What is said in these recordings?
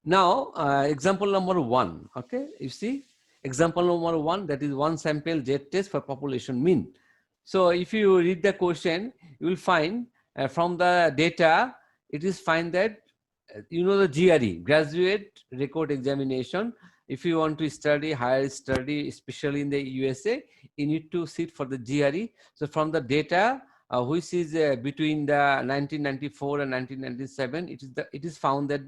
Now, example number 1, okay, you see, example number 1, that is one sample Z test for population mean. So if you read the question, you will find from the data, it is find that, you know, the GRE, graduate record examination, if you want to study higher study, especially in the USA, you need to sit for the GRE. So from the data, which is between the 1994 and 1997, it is found that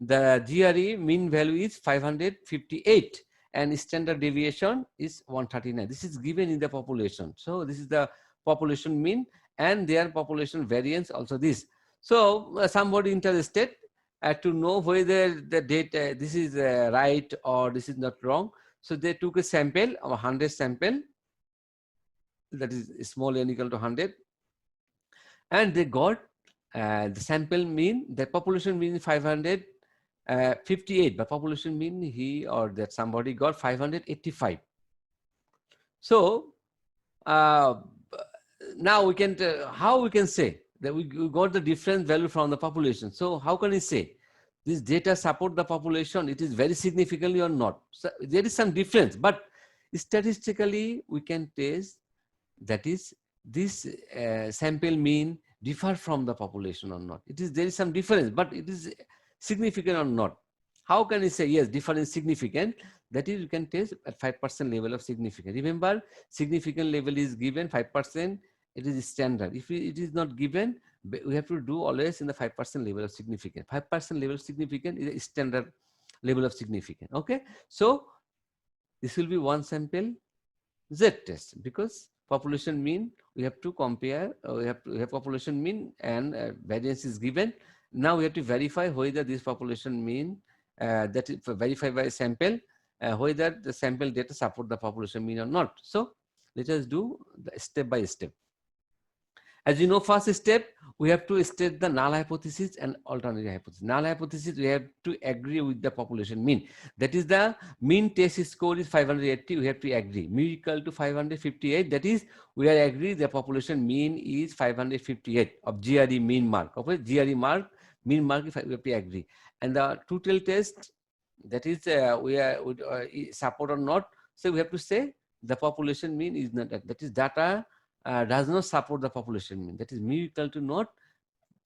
the GRE mean value is 558 and standard deviation is 139. This is given in the population. So this is the population mean and their population variance also this. So somebody interested to know whether the data, this is right or this is not wrong. So they took a sample of 100 sample, that is small n equal to 100, and they got the sample mean, the population mean 558, but population mean he or that somebody got 585. So now we can how we can say that we got the different value from the population. So how can we say this data support the population, it is very significantly or not? So there is some difference, but statistically we can test that is this sample mean differ from the population or not. It is, there is some difference, but it is significant or not. How can we say yes, difference is significant? That is, you can test at 5% level of significance. Remember, significant level is given 5%, it is standard. If it is not given, we have to do always in the 5% level of significance. 5% level of significance is a standard level of significance. Okay, so this will be one sample Z test, because population mean we have to compare, we have population mean and variance is given. Now we have to verify whether this population mean that is verified by a sample, whether the sample data support the population mean or not. So let us do the step by step. As you know, first step, we have to state the null hypothesis and alternative hypothesis. Null hypothesis, we have to agree with the population mean. That is, the mean test score is 580, we have to agree. Mu equal to 558, that is, we are agree the population mean is 558 of GRE mean mark. Okay, GRE mark, mean mark, we have to agree. And the two-tail test, that is, we are support or not. So we have to say the population mean is not, that is, data does not support the population mean. That is, mu equal to not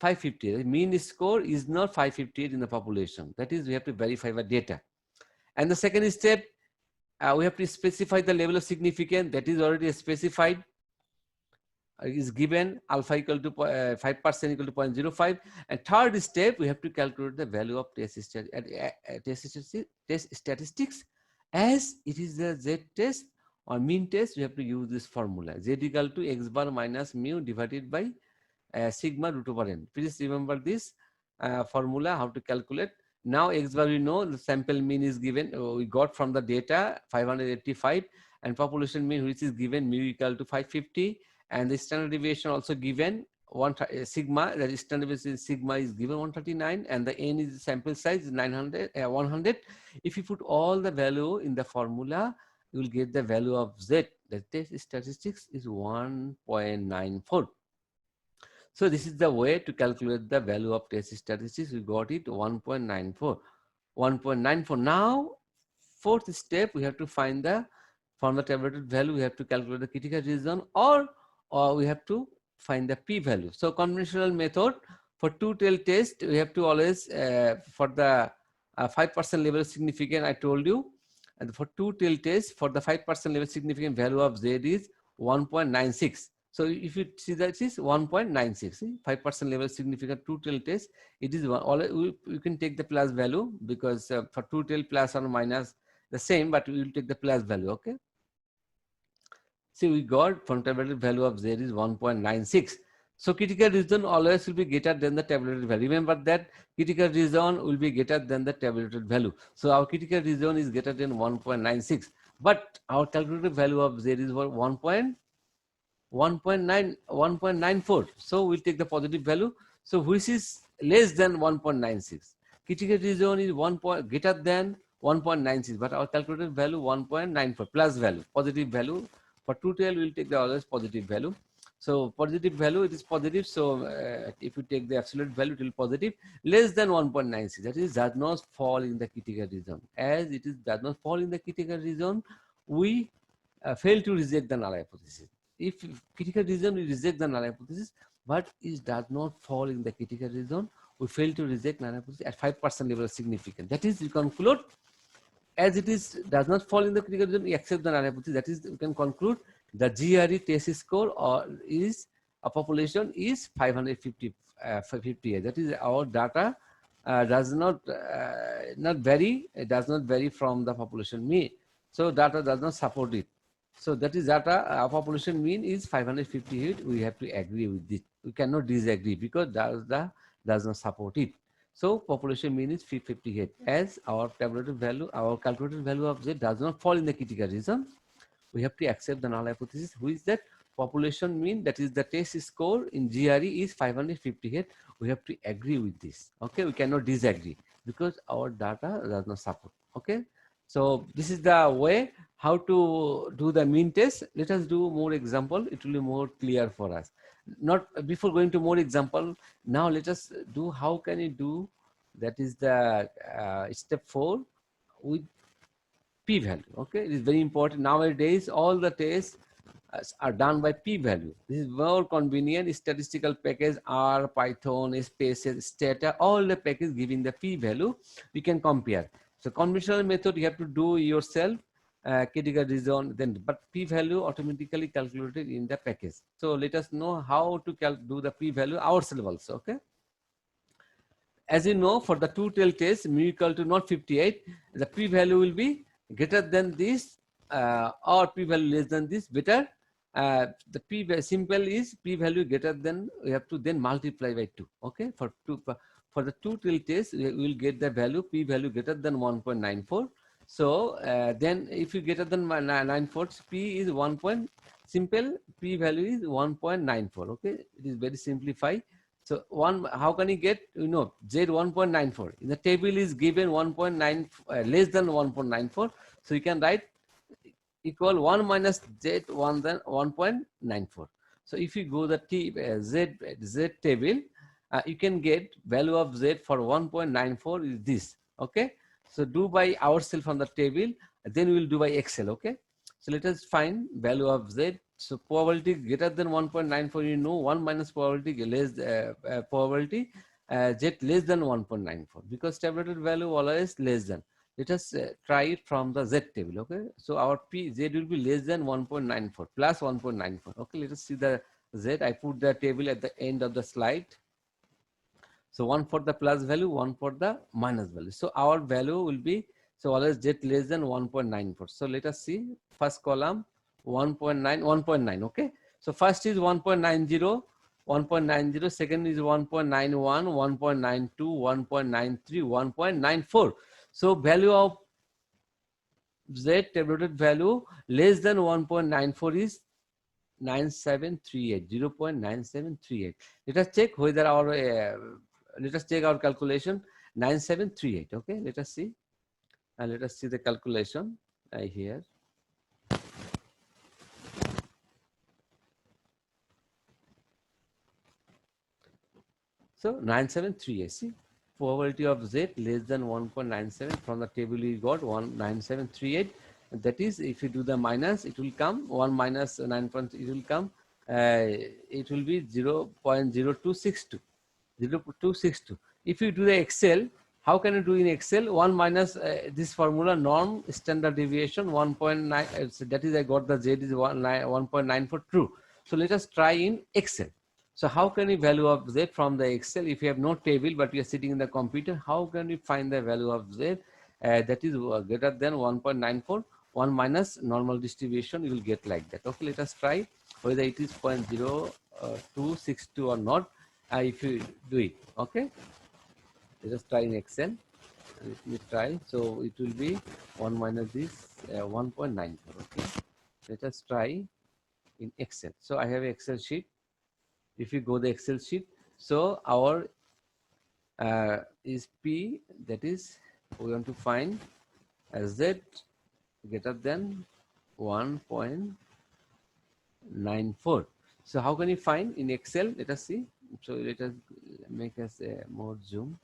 558. The mean score is not 558 in the population. That is, we have to verify the data. And the second step, we have to specify the level of significance. That is already specified. Is given alpha equal to 5% equal to 0.05. And third step, we have to calculate the value of test statistics, as it is the Z test or mean test. We have to use this formula, Z equal to x bar minus mu divided by sigma root over n. Please remember this formula, how to calculate. Now x bar, we know the sample mean is given, we got from the data 585, and population mean which is given mu equal to 550, and the standard deviation also given sigma, that is standard deviation sigma is given 139, and the n is sample size 100. If you put all the value in the formula, you will get the value of Z. The test statistics is 1.94. So this is the way to calculate the value of test statistics. We got it 1.94. 1.94. Now, fourth step, we have to find the, from the tabulated value, we have to calculate the critical region, or we have to find the p-value. So conventional method for two-tail test, we have to always, for the 5% level significant, I told you, and for two-tail test, for the 5% level significant value of Z is 1.96. So if you see that is 1.96, 5% level significant two-tail test, it is you can take the plus value, because for two-tail plus or minus the same, but we will take the plus value. Okay. See, we got from tabulated value of Z is 1.96. So critical region always will be greater than the tabulated value. Remember that critical region will be greater than the tabulated value. So our critical region is greater than 1.96. But our calculated value of Z is 1.94. So we'll take the positive value. So which is less than 1.96. Critical region is greater than 1.96, but our calculated value 1.94 plus value, positive value. For two-tail, we'll take the always positive value. So positive value, it is positive. So if you take the absolute value, it will be positive. Less than 1.96, that is does not fall in the critical region. As it is does not fall in the critical region, we fail to reject the null hypothesis. If critical region, we reject the null hypothesis, but it does not fall in the critical region, we fail to reject null hypothesis at 5% level of significance. That is, we conclude, as it is does not fall in the critical region, we accept the null hypothesis. That is, we can conclude the GRE test score or is a population is 550 58. That is, our data does not vary. It does not vary from the population mean. So data does not support it. So that is data. Our population mean is 558. We have to agree with this. We cannot disagree because data does not support it. So population mean is 558. As our tabulated value, our calculated value of Z does not fall in the critical region, we have to accept the null hypothesis, which is that population mean, that is the test score in GRE is 558. We have to agree with this. Okay, we cannot disagree because our data does not support. Okay, so this is the way how to do the mean test. Let us do more example. It will be more clear for us. Not before going to more example. Now let us do how can you do. That is the step 4 with p-value. Okay, it is very important nowadays. All the tests are done by p-value. This is more convenient. Statistical package R, Python, Spaces, Stata, all the package giving the p-value. We can compare. So conventional method you have to do yourself, critical region, then but p-value automatically calculated in the package. So let us know how to do the p-value ourselves also. Okay. As you know, for the two-tail test, mu equal to not 58, the p-value will be greater than this or p-value less than this. Better, the p simple is p-value greater than, we have to then multiply by 2. Okay, for the two-tail test, we will get the value p-value greater than 1.94. So then if you greater than 94, p is 1. Simple p-value is 1.94. Okay, it is very simplified. So how can you get, Z 1.94? In the table is given 1.9 less than 1.94. So you can write equal 1 minus Z 1 then 1.94. So if you go the Z table, you can get value of Z for 1.94 is this. Okay. So do by ourselves on the table, then we will do by Excel. Okay. So let us find value of Z. So probability greater than 1.94, 1 minus probability less probability Z less than 1.94, because tabulated value always less than. Let us try it from the Z table. Okay, so our Z will be less than 1.94 plus 1.94. Okay, let us see the Z. I put the table at the end of the slide. So one for the plus value, one for the minus value. So our value will be, so always Z less than 1.94. So let us see first column 1.9, 1.9. Okay. So first is 1.90, 1.90. Second is 1.91, 1.92, 1.93, 1.94. So value of Z tabulated value less than 1.94 is 9738, 0.9738. Let us check whether our let us check our calculation 9738. Okay, let us see, and let us see the calculation here. So 9738. See, probability of Z less than 1.97. From the table we got 9738. That is, if you do the minus, it will come 1 minus 9. It will come. It will be 0.0262. 0.262. If you do the Excel, how can you do in Excel? 1 minus this formula norm standard deviation 1.9. That is, I got the Z is 1.94 true. So let us try in Excel. So how can we value of Z from the Excel? If you have no table but you are sitting in the computer, how can we find the value of Z that is greater than 1.94? 1 minus normal distribution, you will get like that. Okay, let us try whether it is 0.0262 or not. If you do it, okay, let us try in Excel. Let me try. So it will be 1 minus this 1.94. Okay, let us try in Excel. So I have an Excel sheet. If you go the Excel sheet, so our is P, that is, we want to find Z greater than 1.94. So how can you find in Excel? Let us see. So let us make us more zoom.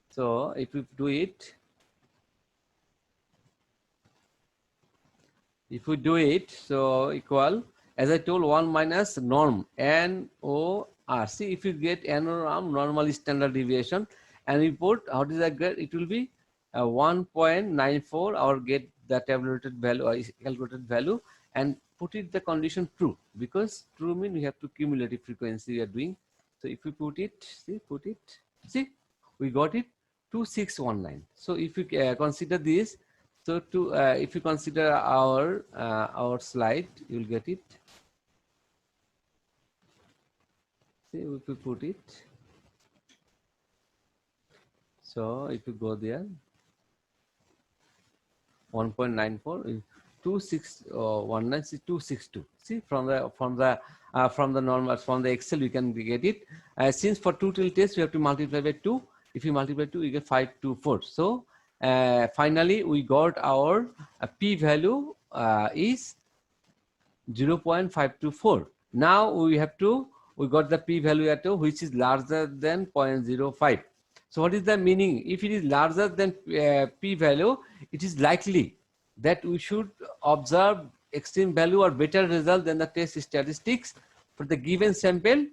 So if we do it, so equal, as I told, 1 minus norm, NOR. See, if you get NOR, normal standard deviation, and we put, how does that get? It will be 1.94, or get the tabulated value or calculated value, and put it the condition true, because true means we have to cumulative frequency we are doing. So if we put it, see, we got it 2619. So if you consider this, so if you consider our slide, you will get it. See, if we put it, so if you go there, 1.94, 262. See, from the normal, from the Excel you can get it. Since for 2 till test we have to multiply by 2. If you multiply 2, you get 524. So finally we got our p value is 0.524. Now we got the p value at which is larger than 0.05. So what is the meaning? If it is larger than p value, it is likely that we should observe extreme value or better result than the test statistics for the given sample.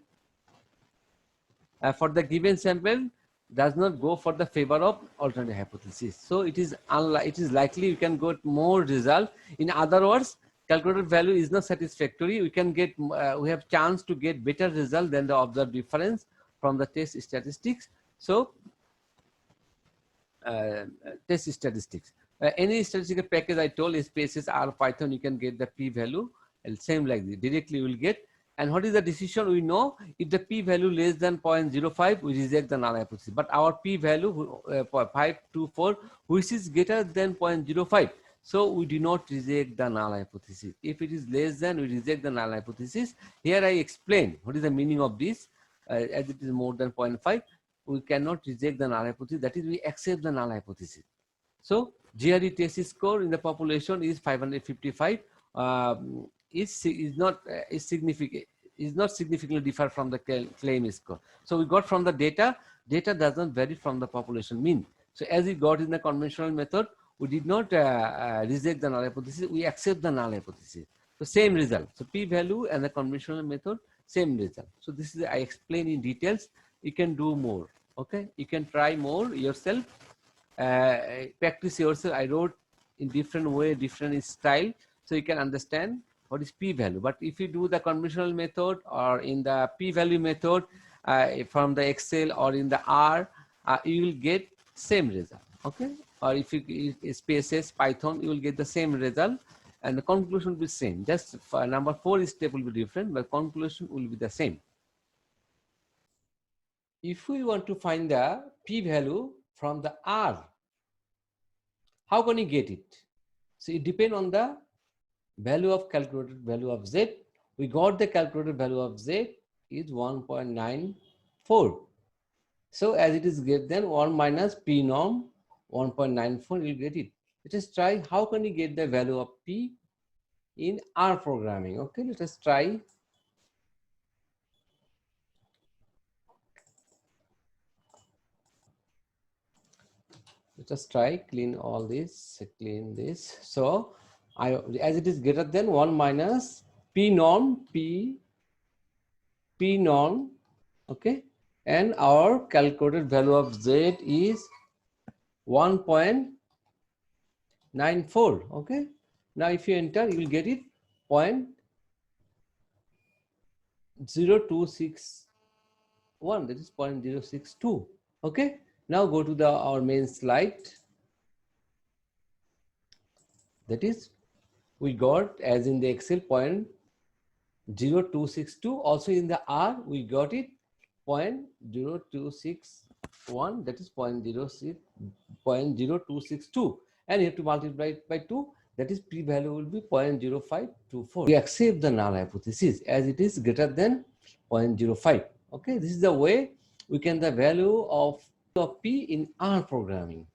Does not go for the favor of alternative hypothesis. So it is likely you can get more result. In other words, calculated value is not satisfactory. We can get we have chance to get better result than the observed difference from the test statistics. So test statistics, any statistical package I told is spaces R Python, you can get the p value, and same like this directly you will get. And what is the decision? We know if the p value less than 0.05, we reject the null hypothesis. But our p value 524, which is greater than 0.05, so we do not reject the null hypothesis. If it is less than, we reject the null hypothesis. Here I explain what is the meaning of this. As it is more than 0.5, we cannot reject the null hypothesis. That is, we accept the null hypothesis. So GRE test score in the population is 555. Is not significantly differ from the claim score. So we got from the data does not vary from the population mean. So as we got in the conventional method, we did not reject the null hypothesis, we accept the null hypothesis. So same result. So p value and the conventional method, same result. So this is, I explain in details. You can do more. Okay, you can try more yourself, practice yourself. I wrote in different way, different style, so you can understand what is p value. But if you do the conventional method or in the p value method from the Excel or in the R, you will get same result. Okay, or if you spaces Python, you will get the same result, and the conclusion will be same. Just number 4 step will be different, but conclusion will be the same. If we want to find the p value from the R, how can you get it? So it depends on the value of calculated value of Z. We got the calculated value of Z is 1.94. So as it is greater than 1 minus p norm 1.94, you'll get it. Let us try how can you get the value of p in R programming. Okay, let us try. Let us try clean all this, clean this. So as it is greater than 1 minus p norm, p norm, okay, and our calculated value of Z is 1.94. okay. Now if you enter, you will get it 0.0261, that is 0.062. okay. Now go to our main slide. That is, we got as in the Excel 0.0262. Also in the R, we got it 0.0261. That is 0.0262. And you have to multiply it by 2. That is, p value will be 0.0524. We accept the null hypothesis as it is greater than 0.05. Okay, this is the way we can the value of p in R programming.